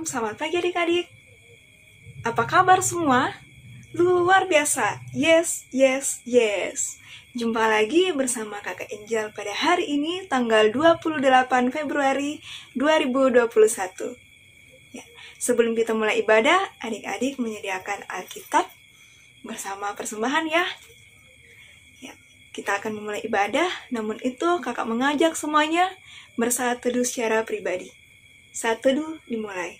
selamat pagi adik-adik. Apa kabar semua? Luar biasa, yes. Jumpa lagi bersama Kakak Angel pada hari ini, tanggal 28 Februari 2021. Ya, sebelum kita mulai ibadah, adik-adik menyediakan Alkitab bersama persembahan ya. Kita akan memulai ibadah, namun itu kakak mengajak semuanya bersaat teduh secara pribadi. Saat teduh dimulai.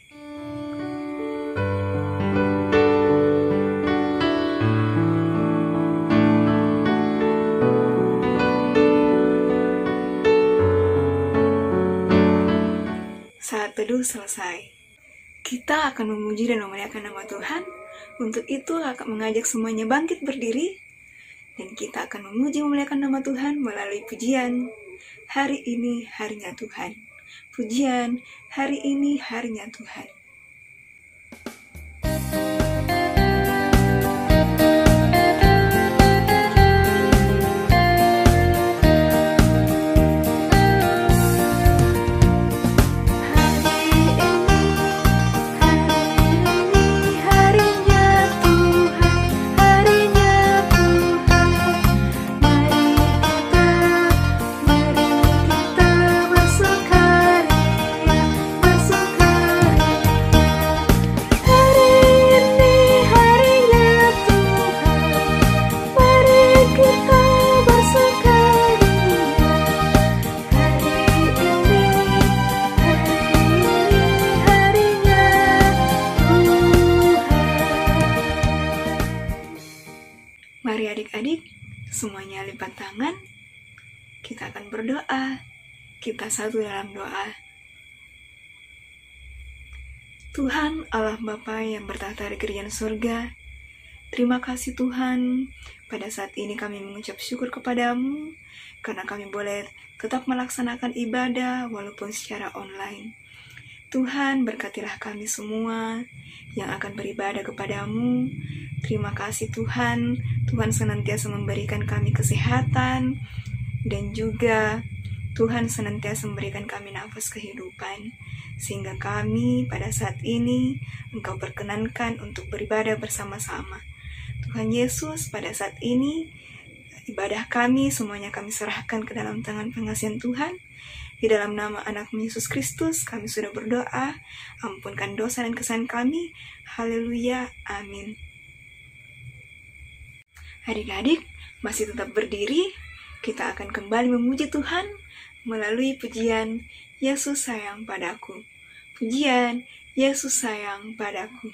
Saat teduh selesai. Kita akan memuji dan memuliakan nama Tuhan. Untuk itu kakak mengajak semuanya bangkit berdiri. Dan kita akan memuji memuliakan nama Tuhan melalui pujian. Hari ini harinya Tuhan. Pujian, hari ini harinya Tuhan. Mari adik-adik, semuanya lipat tangan. Kita akan berdoa. Kita satu dalam doa. Tuhan Allah Bapa yang bertahta di kerajaan surga, terima kasih Tuhan. Pada saat ini kami mengucap syukur kepadamu, karena kami boleh tetap melaksanakan ibadah walaupun secara online. Tuhan, berkatilah kami semua yang akan beribadah kepadamu. Terima kasih Tuhan, Tuhan senantiasa memberikan kami kesehatan, dan juga Tuhan senantiasa memberikan kami nafas kehidupan, sehingga kami pada saat ini Engkau perkenankan untuk beribadah bersama-sama. Tuhan Yesus, pada saat ini ibadah kami semuanya kami serahkan ke dalam tangan pengasihan Tuhan. Di dalam nama anak-Mu Yesus Kristus kami sudah berdoa, ampunkan dosa dan kesalahan kami. Haleluya, amin. Adik-adik masih tetap berdiri, kita akan kembali memuji Tuhan melalui pujian Yesus sayang padaku. Pujian Yesus sayang padaku.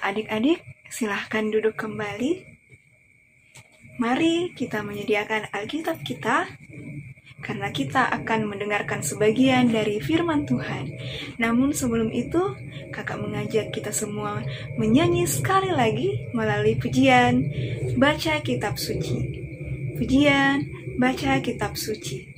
Adik-adik, silahkan duduk kembali. Mari kita menyediakan Alkitab kita, karena kita akan mendengarkan sebagian dari firman Tuhan. Namun sebelum itu, kakak mengajak kita semua menyanyi sekali lagi melalui pujian Baca Kitab Suci. Pujian Baca Kitab Suci.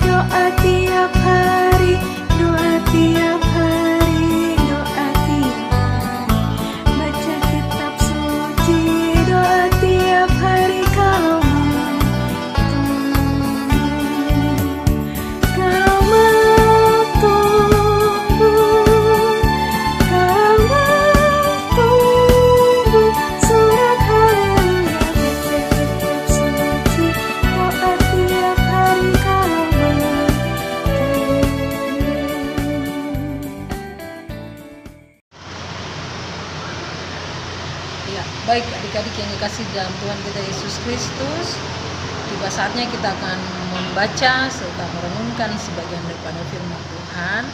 Doa tiap hari kalau adik-adik yang dikasih dalam Tuhan kita Yesus Kristus, tiba saatnya kita akan membaca serta merenungkan sebagian daripada firman Tuhan.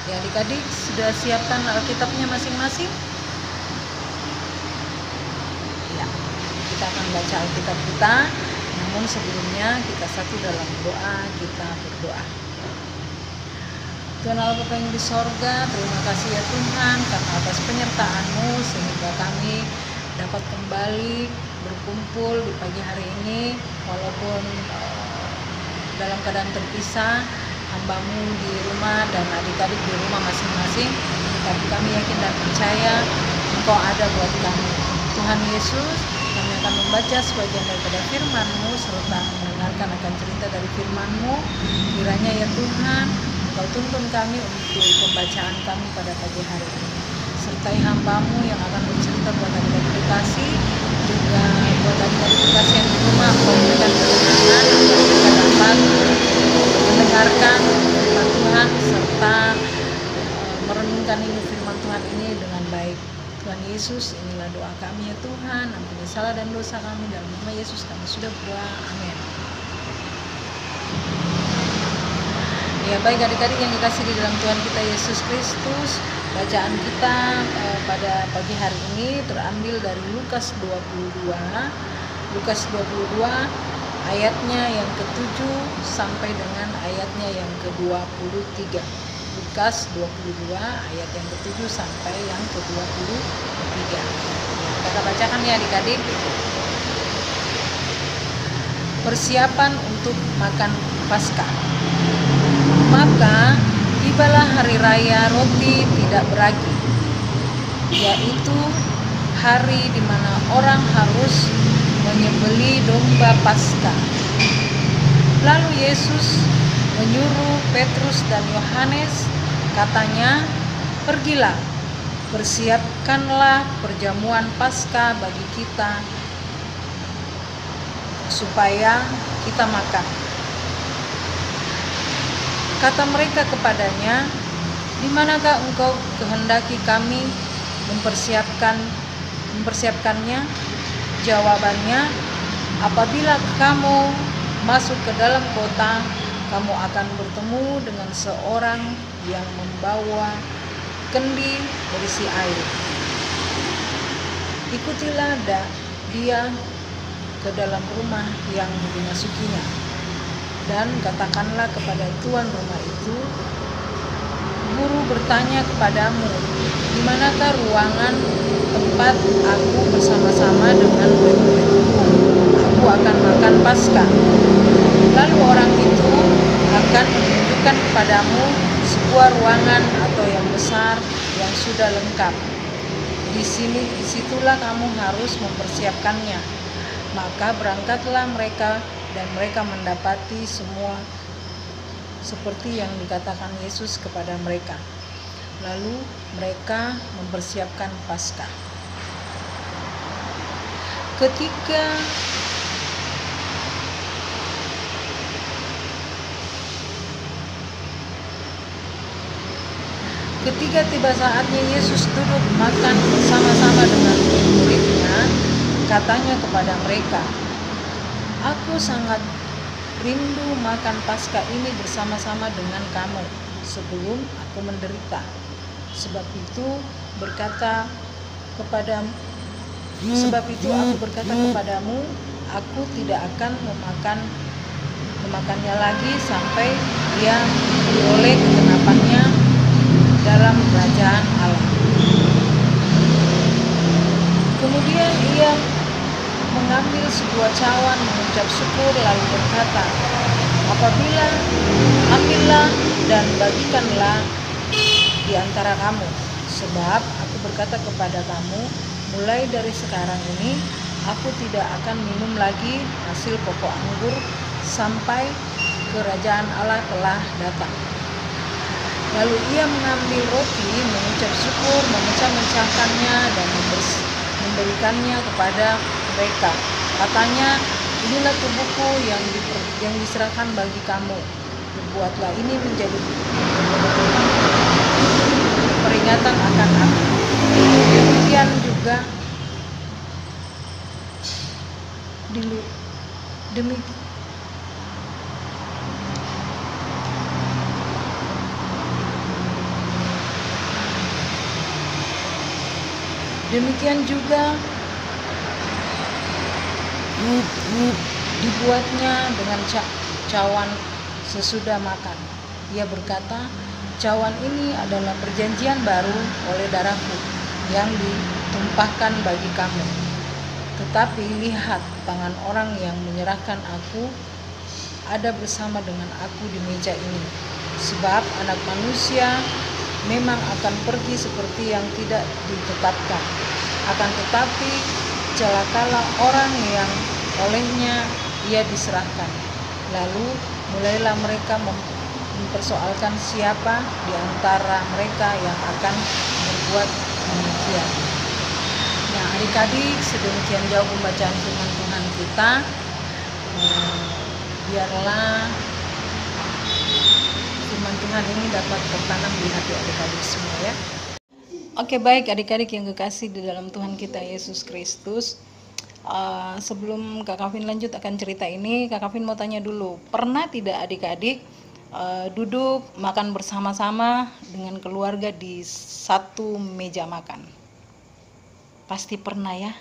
Ya, adik-adik sudah siapkan Alkitabnya masing-masing? Ya, kita akan baca Alkitab kita. Namun sebelumnya kita satu dalam doa, kita berdoa. Tuhan Allah Bapa yang di sorga, terima kasih ya Tuhan karena atas penyertaan-Mu sehingga kami dapat kembali berkumpul di pagi hari ini walaupun dalam keadaan terpisah, hamba-Mu di rumah dan adik-adik di rumah masing-masing, tapi kami yakin dan percaya Engkau ada buat kami. Tuhan Yesus, kami akan membaca sebagian daripada firman-Mu serta mendengarkan akan cerita dari firman-Mu. Kiranya ya Tuhan, Engkau tuntun kami untuk pembacaan kami pada pagi hari ini. Sertai hamba-Mu yang akan bercerita buat adik-adik dikasih, juga buat adik-adik dikasih yang di rumah, Engkau berikan ketenangan agar mereka dapat mendengarkan firman Tuhan serta merenungkan ini firman Tuhan ini dengan baik. Tuhan Yesus, inilah doa kami ya Tuhan. Ampuni salah dan dosa kami, dalam nama Yesus kami sudah berdoa. Amin. Ya, baik adik-adik yang dikasih di dalam Tuhan kita Yesus Kristus, bacaan kita pada pagi hari ini terambil dari Lukas 22. Lukas 22 ayatnya yang ke-7 sampai dengan ayatnya yang ke-23. Lukas 22 ayat yang ke-7 sampai yang ke-23. Kita bacakan ya adik-adik. Persiapan untuk makan Paskah. Maka tibalah hari raya roti tidak beragi, yaitu hari di mana orang harus menyembelih domba Paskah. Lalu Yesus menyuruh Petrus dan Yohanes, katanya, "Pergilah, persiapkanlah perjamuan Paskah bagi kita supaya kita makan." Kata mereka kepadanya, "Di manakah engkau kehendaki kami mempersiapkannya?" Jawabannya, "Apabila kamu masuk ke dalam kota, kamu akan bertemu dengan seorang yang membawa kendi berisi air. Ikutilah dia ke dalam rumah yang dimasukinya, dan katakanlah kepada tuan rumah itu, Guru bertanya kepadamu, di manakah ruangan tempat aku bersama-sama dengan murid-muridku? Aku akan makan Paskah. Lalu orang itu akan menunjukkan kepadamu sebuah ruangan atau yang besar yang sudah lengkap. Disitulah kamu harus mempersiapkannya." Maka berangkatlah mereka dan mereka mendapati semua seperti yang dikatakan Yesus kepada mereka. Lalu mereka mempersiapkan Paskah. Ketika tiba saatnya Yesus duduk makan bersama-sama dengan murid-muridnya, katanya kepada mereka, "Aku sangat rindu makan Paskah ini bersama-sama dengan kamu sebelum aku menderita. Sebab itu aku berkata kepadamu, aku tidak akan memakannya lagi sampai dia beroleh kegenapannya dalam kerajaan Allah." Kemudian ia mengambil sebuah cawan, mengucap syukur, lalu berkata, "Ambillah dan bagikanlah di antara kamu. Sebab aku berkata kepada kamu, mulai dari sekarang ini, aku tidak akan minum lagi hasil pokok anggur sampai kerajaan Allah telah datang." Lalu ia mengambil roti, mengucap syukur, memecah-mecahkannya dan memberikannya kepada mereka. Katanya, "Inilah tubuhku yang diserahkan bagi kamu. Berbuatlah ini menjadi peringatan akan aku." Demikian juga demi demikian juga dibuatnya dengan cawan sesudah makan. Ia berkata, cawan ini adalah perjanjian baru oleh darahku yang ditumpahkan bagi kamu. Tetapi lihat, tangan orang yang menyerahkan aku ada bersama dengan aku di meja ini. Sebab anak manusia memang akan pergi seperti yang tidak ditetapkan. Akan tetapi celakalah orang yang olehnya ia diserahkan. Lalu mulailah mereka mempersoalkan siapa di antara mereka yang akan berbuat demikian. Nah, adik-adik, sedemikian jauh pembacaan firman Tuhan kita. Biarlah firman Tuhan ini dapat tertanam di hati adik-adik semua ya. Oke, baik adik-adik yang kekasih di dalam Tuhan kita Yesus Kristus. Sebelum Kak Kavin lanjut akan cerita ini, Kak Kavin mau tanya dulu, pernah tidak adik-adik duduk makan bersama-sama dengan keluarga di satu meja makan? Pasti pernah ya.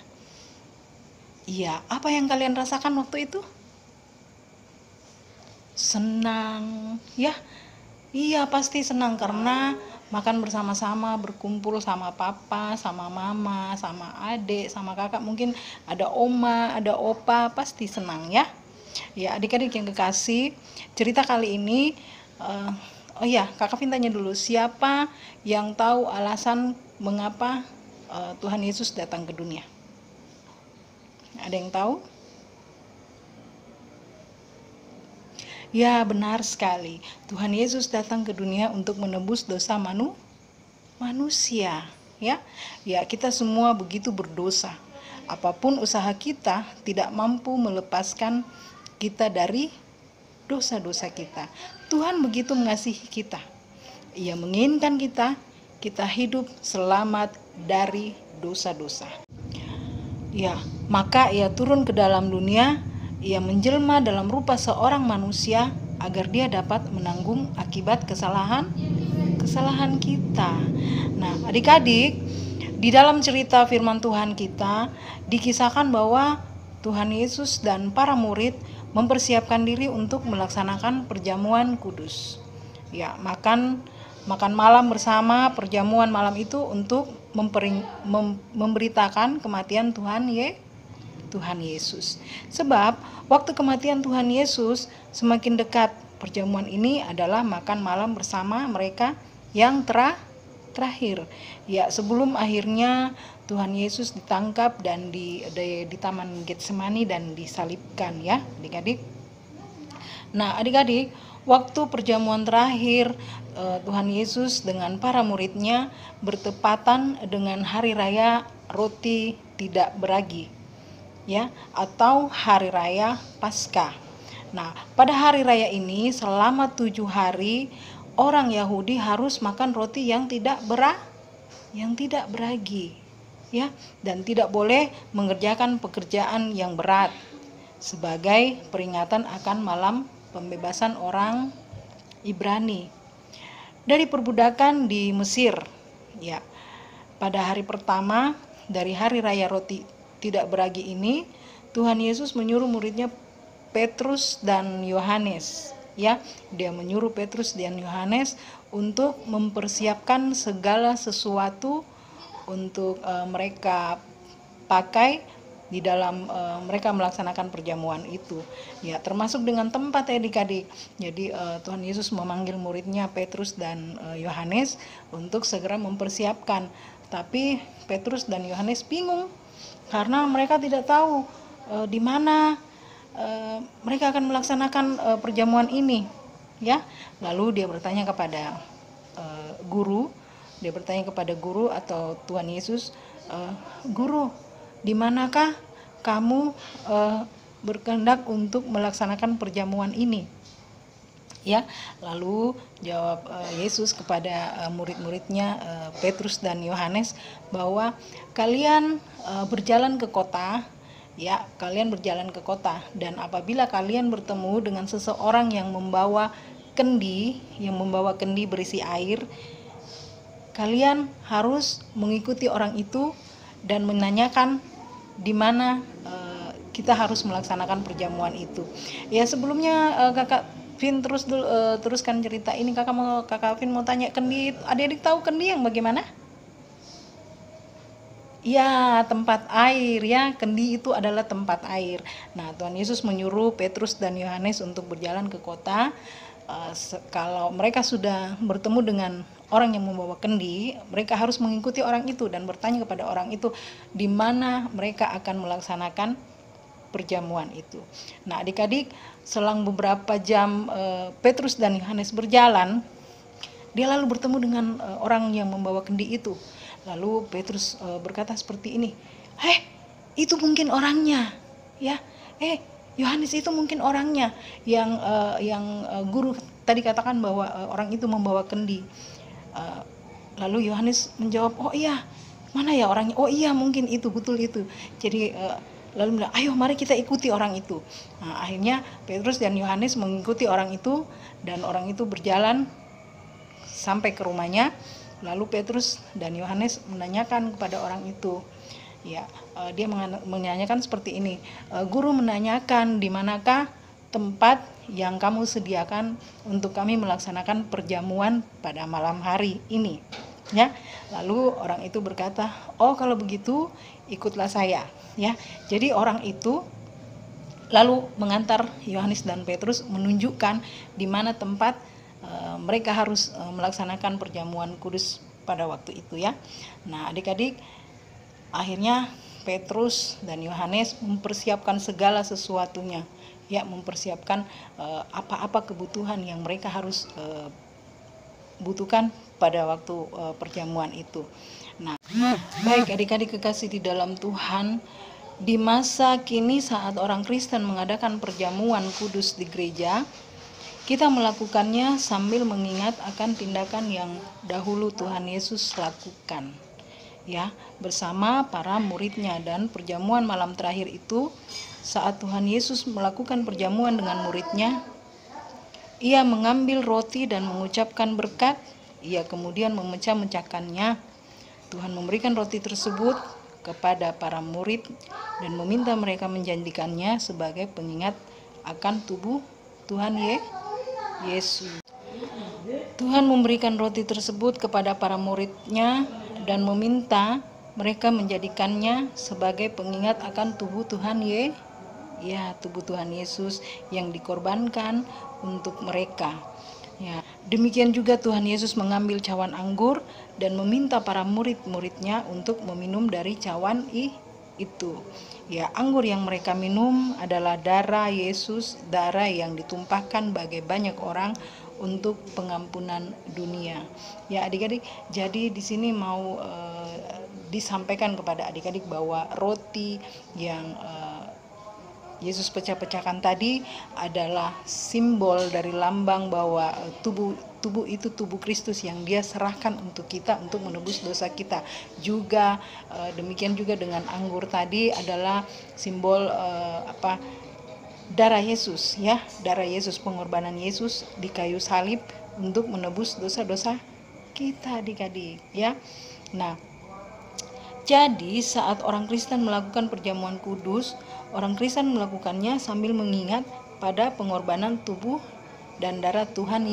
Iya, apa yang kalian rasakan waktu itu? Senang ya? Iya, pasti senang karena makan bersama-sama, berkumpul sama papa, sama mama, sama adik, sama kakak, mungkin ada oma, ada opa, pasti senang ya. Ya, adik-adik yang kekasih, cerita kali ini oh ya, Kak Kavin tanya dulu, siapa yang tahu alasan mengapa Tuhan Yesus datang ke dunia? Ada yang tahu? Ya, benar sekali. Tuhan Yesus datang ke dunia untuk menebus dosa manusia, ya. Ya, kita semua begitu berdosa. Apapun usaha kita tidak mampu melepaskan kita dari dosa-dosa kita. Tuhan begitu mengasihi kita. Ia menginginkan kita hidup selamat dari dosa-dosa. Ya, maka ia turun ke dalam dunia. Ia menjelma dalam rupa seorang manusia agar dia dapat menanggung akibat kesalahan kita. Nah, adik-adik, di dalam cerita firman Tuhan kita dikisahkan bahwa Tuhan Yesus dan para murid mempersiapkan diri untuk melaksanakan perjamuan kudus. Ya, makan malam bersama, perjamuan malam itu untuk memberitakan kematian Tuhan Yesus. Sebab waktu kematian Tuhan Yesus semakin dekat, perjamuan ini adalah makan malam bersama mereka yang terakhir. Ya, sebelum akhirnya Tuhan Yesus ditangkap dan di Taman Getsemani dan disalibkan ya, adik-adik. Nah, adik-adik, waktu perjamuan terakhir Tuhan Yesus dengan para muridnya bertepatan dengan hari raya roti tidak beragi, ya, atau hari raya Paskah. Nah, pada hari raya ini selama 7 hari orang Yahudi harus makan roti yang tidak beragi, ya, dan tidak boleh mengerjakan pekerjaan yang berat sebagai peringatan akan malam pembebasan orang Ibrani dari perbudakan di Mesir. Ya, pada hari pertama dari hari raya roti tidak beragi ini, Tuhan Yesus menyuruh muridnya Petrus dan Yohanes, ya, dia menyuruh Petrus dan Yohanes untuk mempersiapkan segala sesuatu untuk mereka pakai di dalam mereka melaksanakan perjamuan itu, ya, termasuk dengan tempat ya adik-adik. Jadi Tuhan Yesus memanggil muridnya Petrus dan Yohanes untuk segera mempersiapkan. Tapi Petrus dan Yohanes bingung karena mereka tidak tahu di mana mereka akan melaksanakan perjamuan ini, ya. Lalu dia bertanya kepada guru, atau Tuhan Yesus, guru, di manakah kamu berkehendak untuk melaksanakan perjamuan ini? Ya, lalu jawab Yesus kepada murid-muridnya Petrus dan Yohanes bahwa kalian berjalan ke kota Ya, kalian berjalan ke kota, dan apabila kalian bertemu dengan seseorang yang membawa kendi berisi air, kalian harus mengikuti orang itu dan menanyakan di mana kita harus melaksanakan perjamuan itu. Ya, sebelumnya Kakak Vin teruskan cerita ini. Kakak Vin mau tanya, kendi, adik-adik tahu kendi yang bagaimana? Ya, tempat air ya. Kendi itu adalah tempat air. Nah, Tuhan Yesus menyuruh Petrus dan Yohanes untuk berjalan ke kota. Kalau mereka sudah bertemu dengan orang yang membawa kendi, mereka harus mengikuti orang itu dan bertanya kepada orang itu di mana mereka akan melaksanakan perjamuan itu. Nah, adik-adik, selang beberapa jam Petrus dan Yohanes berjalan, dia lalu bertemu dengan orang yang membawa kendi itu. Lalu Petrus berkata seperti ini, itu mungkin orangnya, ya. Yohanes itu mungkin orangnya yang guru tadi katakan bahwa orang itu membawa kendi. Lalu Yohanes menjawab, oh iya, mana ya orangnya? Oh iya, mungkin itu, betul itu. Jadi lalu bilang, ayo mari kita ikuti orang itu. Nah, akhirnya Petrus dan Yohanes mengikuti orang itu, dan orang itu berjalan sampai ke rumahnya. Lalu Petrus dan Yohanes menanyakan kepada orang itu, ya, dia menanyakan seperti ini, guru menanyakan di manakah tempat yang kamu sediakan untuk kami melaksanakan perjamuan pada malam hari ini, ya. Lalu orang itu berkata, oh kalau begitu ikutlah saya, ya. Jadi orang itu lalu mengantar Yohanes dan Petrus menunjukkan di mana tempat mereka harus melaksanakan perjamuan kudus pada waktu itu, ya. Nah, adik-adik, akhirnya Petrus dan Yohanes mempersiapkan segala sesuatunya, ya, mempersiapkan apa-apa kebutuhan yang mereka harus butuhkan pada waktu perjamuan itu. Nah, baik adik-adik kekasih di dalam Tuhan, di masa kini saat orang Kristen mengadakan perjamuan kudus di gereja, kita melakukannya sambil mengingat akan tindakan yang dahulu Tuhan Yesus lakukan, ya, bersama para muridnya. Dan perjamuan malam terakhir itu, saat Tuhan Yesus melakukan perjamuan dengan muridnya, ia mengambil roti dan mengucapkan berkat. Ia kemudian memecah-mecahkannya. Tuhan memberikan roti tersebut kepada para murid dan meminta mereka menjanjikannya sebagai pengingat akan tubuh Tuhan Yesus. Tuhan memberikan roti tersebut kepada para muridnya dan meminta mereka menjadikannya sebagai pengingat akan tubuh Tuhan tubuh Tuhan Yesus yang dikorbankan untuk mereka. Ya, demikian juga Tuhan Yesus mengambil cawan anggur dan meminta para murid-muridnya untuk meminum dari cawan itu. Ya, anggur yang mereka minum adalah darah Yesus, darah yang ditumpahkan bagi banyak orang untuk pengampunan dunia. Ya, adik-adik, jadi di sini mau disampaikan kepada adik-adik bahwa roti yang Yesus pecah-pecahkan tadi adalah simbol dari lambang bahwa tubuh itu tubuh Kristus yang dia serahkan untuk kita untuk menebus dosa kita. Juga demikian juga dengan anggur tadi adalah simbol darah Yesus, ya, darah Yesus, pengorbanan Yesus di kayu salib untuk menebus dosa-dosa kita, adik-adik, ya. Nah, jadi saat orang Kristen melakukan perjamuan kudus, orang Kristen melakukannya sambil mengingat pada pengorbanan tubuh dan darah Tuhan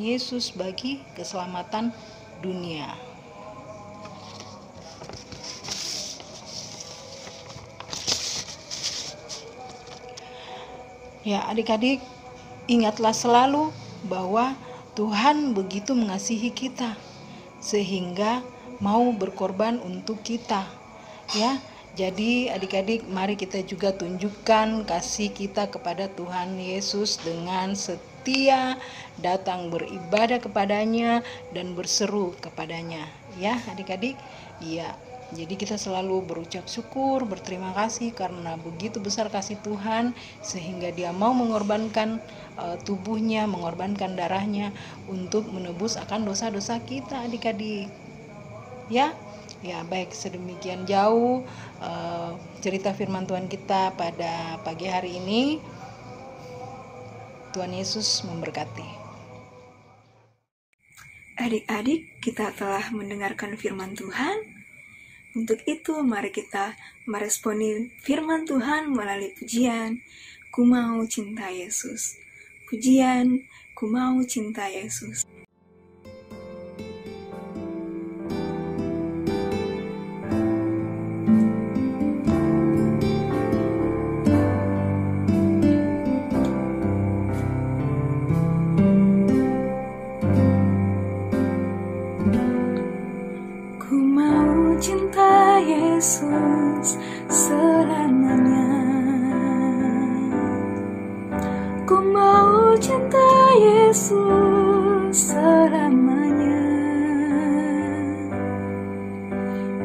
Yesus bagi keselamatan dunia. Ya, adik-adik, ingatlah selalu bahwa Tuhan begitu mengasihi kita sehingga mau berkorban untuk kita, ya. Jadi adik-adik, mari kita juga tunjukkan kasih kita kepada Tuhan Yesus dengan setia datang beribadah kepadanya dan berseru kepadanya, ya adik-adik. Ya, jadi kita selalu berucap syukur, berterima kasih karena begitu besar kasih Tuhan sehingga dia mau mengorbankan tubuhnya, mengorbankan darahnya untuk menebus akan dosa-dosa kita, adik-adik. Ya, Ya, baik, sedemikian jauh cerita firman Tuhan kita pada pagi hari ini. Tuhan Yesus memberkati. Adik-adik, kita telah mendengarkan firman Tuhan. Untuk itu, mari kita meresponi firman Tuhan melalui pujian, "Ku mau cinta Yesus." Pujian, "Ku mau cinta Yesus." Ku mau cinta Yesus selamanya. Ku mau cinta Yesus selamanya.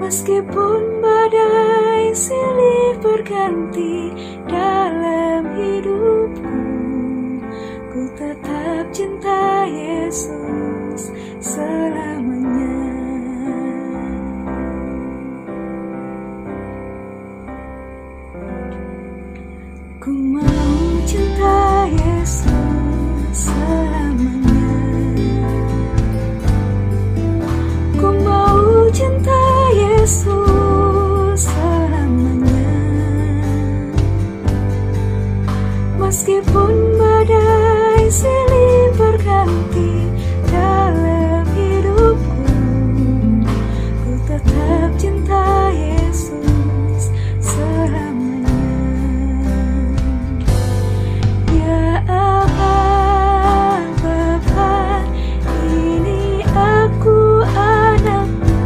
Meskipun badai silih berganti dalam hidupku, ku tetap cinta Yesus selamanya. Ku mau cinta Yesus selamanya. Ku mau cinta Yesus selamanya. Meskipun badai silih berganti dalam hidupku, ku tetap cinta Yesus selamanya. Ya Aba, Bapa, ini aku anakmu,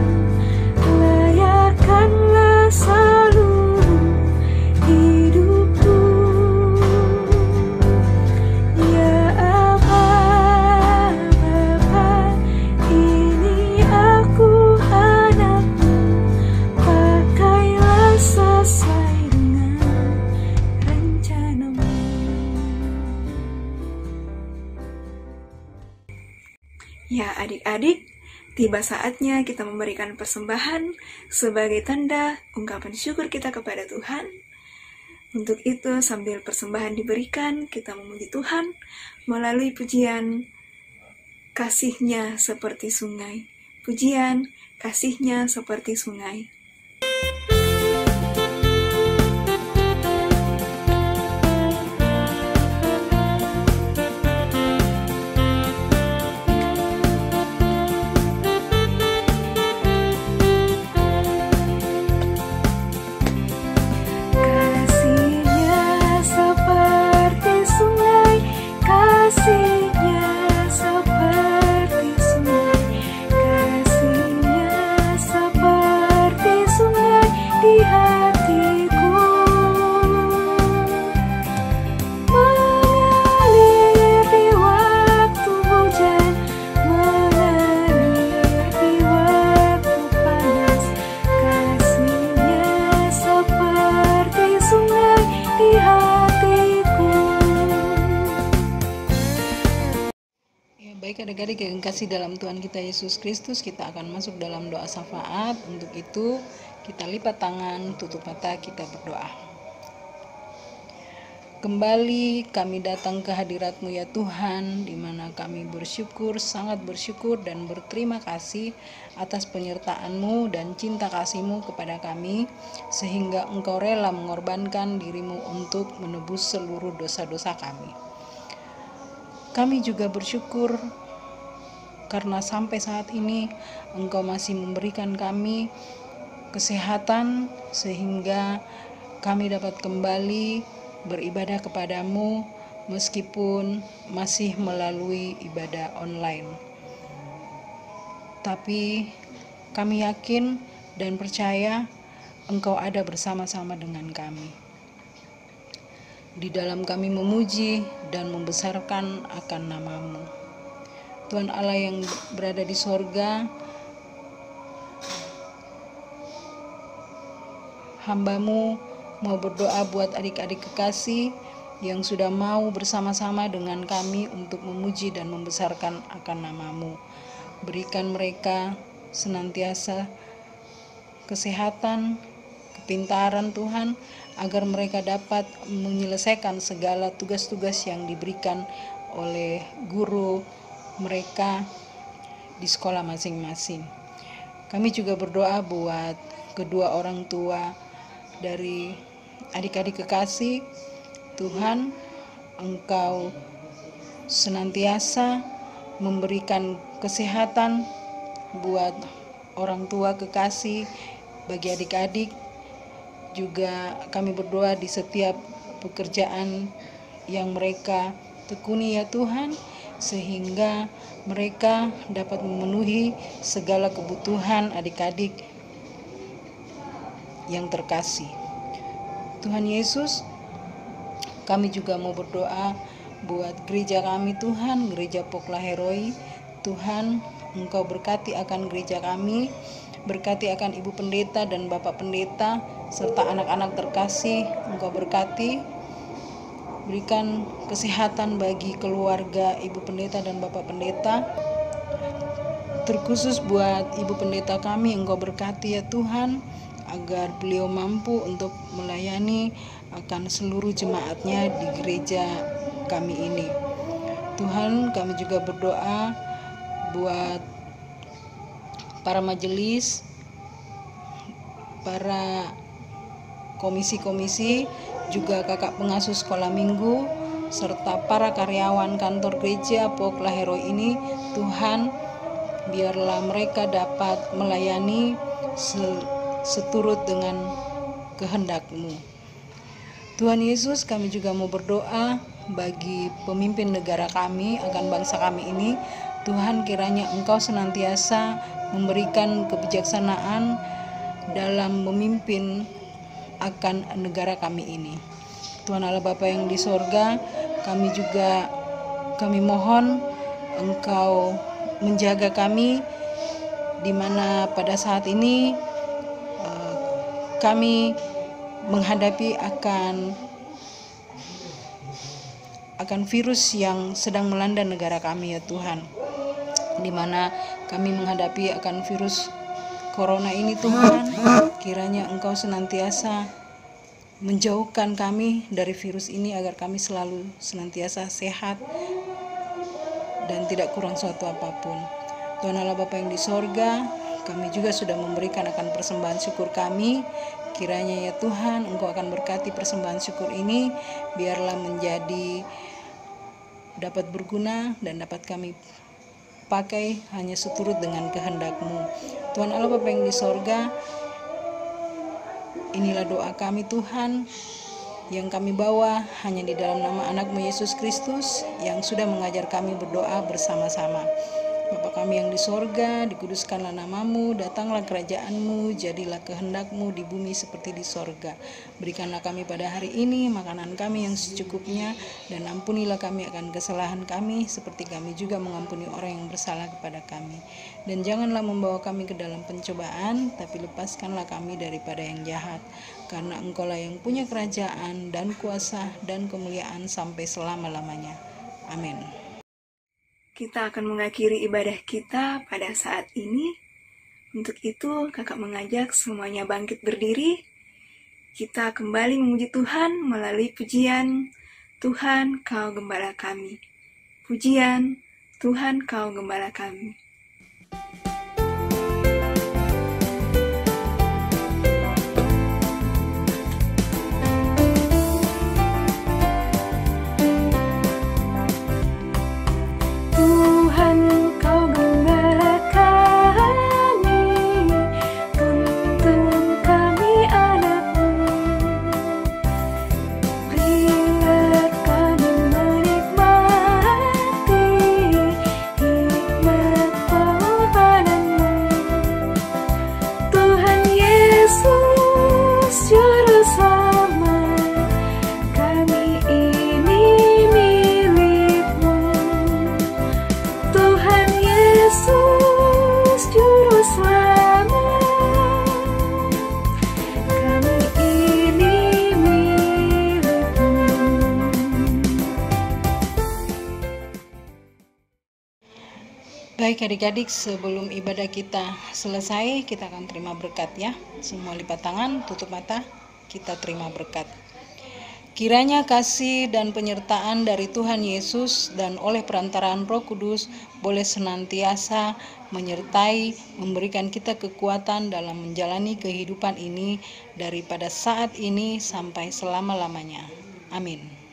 layakkanlah seluruh hidupku. Ya Aba, Bapa, ini aku anakmu, pakailah sesuai dengan rencanamu. Ya adik-adik, tiba saatnya kita memberikan persembahan sebagai tanda ungkapan syukur kita kepada Tuhan. Untuk itu, sambil persembahan diberikan, kita memuji Tuhan melalui pujian "Kasih-Nya Seperti Sungai". Pujian "Kasih-Nya Seperti Sungai". Kasih-Nya seperti sungai, kasih-Nya seperti sungai, kasih-Nya seperti sungai di hatiku. Mengalir di waktu hujan, mengalir di waktu panas, kasih-Nya seperti sungai di hatiku. Ya, baik adik-adik yang kasih dalam Tuhan kita Yesus Kristus, kita akan masuk dalam doa syafaat. Untuk itu, kita lipat tangan, tutup mata, kita berdoa. Kembali kami datang ke hadirat-Mu ya Tuhan, di mana kami bersyukur, sangat bersyukur dan berterima kasih atas penyertaan-Mu dan cinta kasih-Mu kepada kami, sehingga Engkau rela mengorbankan diri-Mu untuk menebus seluruh dosa-dosa kami. Kami juga bersyukur karena sampai saat ini Engkau masih memberikan kami kesehatan, sehingga kami dapat kembali beribadah kepadamu meskipun masih melalui ibadah online. Tapi kami yakin dan percaya Engkau ada bersama-sama dengan kami. Di dalam kami memuji dan membesarkan akan nama-Mu. Tuhan Allah yang berada di sorga, hamba-Mu mau berdoa buat adik-adik kekasih yang sudah mau bersama-sama dengan kami untuk memuji dan membesarkan akan nama-Mu. Berikan mereka senantiasa kesehatan, kepintaran Tuhan, agar mereka dapat menyelesaikan segala tugas-tugas yang diberikan oleh guru mereka di sekolah masing-masing. Kami juga berdoa buat kedua orang tua dari adik-adik kekasih. Tuhan, Engkau senantiasa memberikan kesehatan buat orang tua kekasih, bagi adik-adik. Juga kami berdoa di setiap pekerjaan yang mereka tekuni ya Tuhan, sehingga mereka dapat memenuhi segala kebutuhan adik-adik yang terkasih. Tuhan Yesus, kami juga mau berdoa buat gereja kami Tuhan, gereja Pokla Heroi. Tuhan, Engkau berkati akan gereja kami, berkati akan Ibu Pendeta dan Bapak Pendeta, serta anak-anak terkasih. Engkau berkati, berikan kesehatan bagi keluarga Ibu Pendeta dan Bapak Pendeta. Terkhusus buat Ibu Pendeta kami, Engkau berkati ya Tuhan, agar beliau mampu untuk melayani akan seluruh jemaatnya di gereja kami ini. Tuhan, kami juga berdoa buat para majelis, para komisi-komisi, juga kakak pengasuh sekolah minggu, serta para karyawan kantor gereja Pokla Heroi ini. Tuhan, biarlah mereka dapat melayani seturut dengan kehendak-Mu. Tuhan Yesus, kami juga mau berdoa bagi pemimpin negara kami, akan bangsa kami ini. Tuhan, kiranya Engkau senantiasa memberikan kebijaksanaan dalam memimpin akan negara kami ini. Tuhan Allah Bapa yang di sorga, kami mohon Engkau menjaga kami, di mana pada saat ini kami menghadapi akan virus yang sedang melanda negara kami ya Tuhan, di mana kami menghadapi akan virus corona ini Tuhan. Kiranya Engkau senantiasa menjauhkan kami dari virus ini, agar kami selalu senantiasa sehat dan tidak kurang suatu apapun. Tuhan Allah Bapa yang di sorga, kami juga sudah memberikan akan persembahan syukur kami. Kiranya ya Tuhan, Engkau akan berkati persembahan syukur ini, biarlah menjadi dapat berguna dan dapat kami pakai hanya seturut dengan kehendak-Mu. Tuhan Allah Bapa yang di sorga, inilah doa kami Tuhan, yang kami bawa hanya di dalam nama anak-Mu Yesus Kristus, yang sudah mengajar kami berdoa bersama-sama. Bapa kami yang di sorga, dikuduskanlah nama-Mu, datanglah kerajaan-Mu, jadilah kehendak-Mu di bumi seperti di sorga. Berikanlah kami pada hari ini makanan kami yang secukupnya, dan ampunilah kami akan kesalahan kami, seperti kami juga mengampuni orang yang bersalah kepada kami. Dan janganlah membawa kami ke dalam pencobaan, tapi lepaskanlah kami daripada yang jahat. Karena Engkau-lah yang punya kerajaan dan kuasa dan kemuliaan sampai selama-lamanya. Amin. Kita akan mengakhiri ibadah kita pada saat ini. Untuk itu, kakak mengajak semuanya bangkit berdiri. Kita kembali memuji Tuhan melalui pujian, Tuhan Kau Gembala kami. Pujian, Tuhan Kau Gembala kami. Hikmat Baik adik-adik, sebelum ibadah kita selesai, kita akan terima berkat ya. Semua lipat tangan, tutup mata, kita terima berkat. Kiranya kasih dan penyertaan dari Tuhan Yesus dan oleh perantaraan Roh Kudus boleh senantiasa menyertai, memberikan kita kekuatan dalam menjalani kehidupan ini daripada saat ini sampai selama-lamanya. Amin.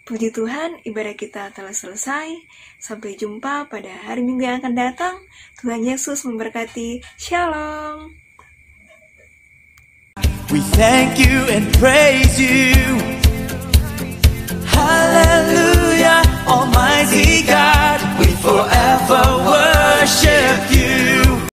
Puji Tuhan, ibadah kita telah selesai. Sampai jumpa pada hari Minggu yang akan datang. Tuhan Yesus memberkati. Shalom. We thank you and praise you.